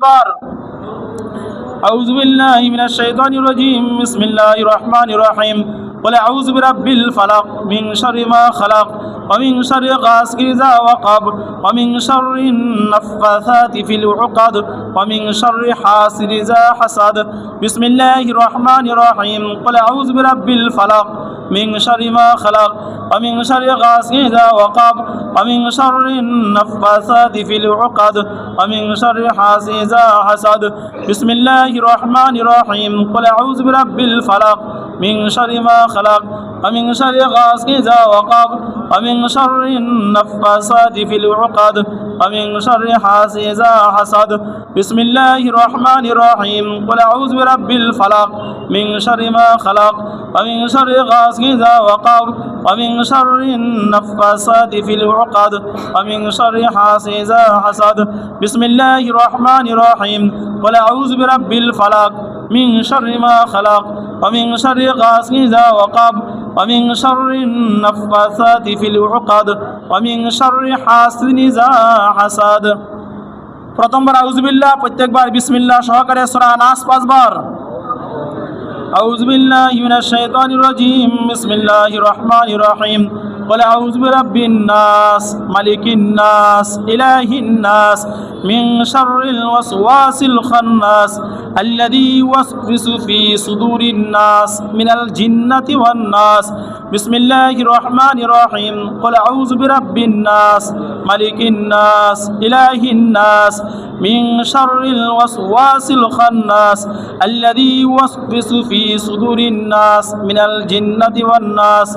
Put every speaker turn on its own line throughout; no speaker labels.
بار أعوذ بالله من الشيطان الرجيم بسم الله الرحمن الرحيم قل أعوذ برب الفلق من شر ما خلق ومن شر غاسق إذا وقب ومن شر النفاثات في العقد ومن شر حاسد إذا حسد بسم الله الرحمن الرحيم قل أعوذ برب الفلق من شر ما خلق ومن شر غاسق إذا وقب ومن شر النفاثات في العقد ومن شر حاسد إذا حسد بسم الله الرحمن الرحيم قل أعوذ برب الفلق من شر ما خلق ومن شر غاسق إذا وقب ومن شر النفاثات في العقد ومن شر حاسد إذا حسد بسم الله الرحمن الرحيم قل أعوذ برب الفلق من شر ما خلق ومن شر غاسق إذا وقب ومن شر النفاثات في العقد ومن شر حاسد إذا حسد بسم الله الرحمن الرحيم قل أعوذ برب الفلق من شر ما خلق ومن شر غاسق إذا وقب ومن شر النفاثات في العقد ومن شر حاسد إذا حسد প্রথমবার আউযুবিল্লাহ প্রত্যেকবার বিসমিল্লাহ সহকারে সূরা নাস 5 বার أعوذ بالله من الشيطان الرجيم بسم الله الرحمن الرحيم قل أعوذ برب الناس ملك الناس إله الناس من شر الوسواس الخناس الذي يوسوس في صدور الناس من الجنة والناس بسم الله الرحمن الرحيم قل أعوذ برب الناس ملك الناس إله الناس من شر الوسواس الخناس الذي يوسوس في صدور الناس من الجنة والناس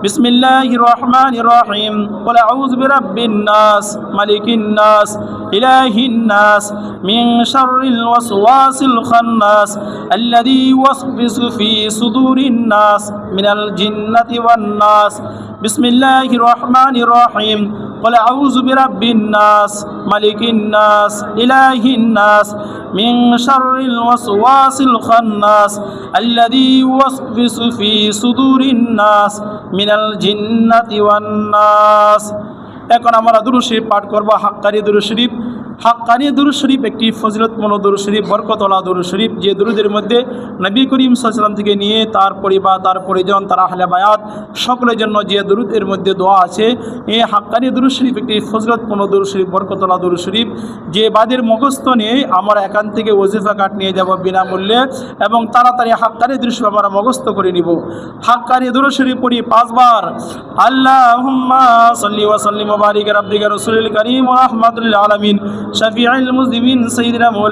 بسم الله الرحمن الرحيم قل أعوذ برب الناس ملك الناس إله الناس من شر الوسواس الخناس الذي يوسوس في صدور الناس من الجنة والناس بسم الله الرحمن الرحيم قل أعوذ برب الناس ملك الناس إله الناس من شر الوسواس الخناس الذي يوسوس في صدور الناس من الجنة والناس এখন আমরা দুরূদ শরীফ পাঠ করব হাক্কানি দুরূদ শরীফ হাক্কানি দুরূদ শরীফ একটি ফজিলতপূর্ণ দুরূদ শরীফ বরকতওয়ালা দুরূদ শরীফ যে দুরূদের মধ্যে নবী করিম সাল্লাল্লাহু আলাইহি ওয়াসাল্লাম থেকে নিয়ে তার পরিবার তার পরিজন তার আহলে বায়াত সকলের জন্য যে দুরূদের মধ্যে দোয়া আছে এই হাক্কানি দুরূদ শরীফ একটি ফজিলতপূর্ণ দুরূদ শরীফ বরকতওয়ালা দুরূদ শরীফ যে বাদের মুখস্থ নিয়ে আমরা এখান থেকে ওজিফা কার্ড নিয়ে যাব বিনামূল্যে এবং তাড়াতাড়ি হাক্কানি দুরূদ শরীফ আমরা মুখস্থ করে নিব হাক্কানি দুরূদ শরীফ পড়ি 5 বার আল্লাহুম্মা সাল্লি ওয়া সাল্লিম ওয়া বারিক আলা আবদিকা রাসূলিল কারীম ওয়া রাহমাতুল লিল আলামিন شفيع المذنبين سيدنا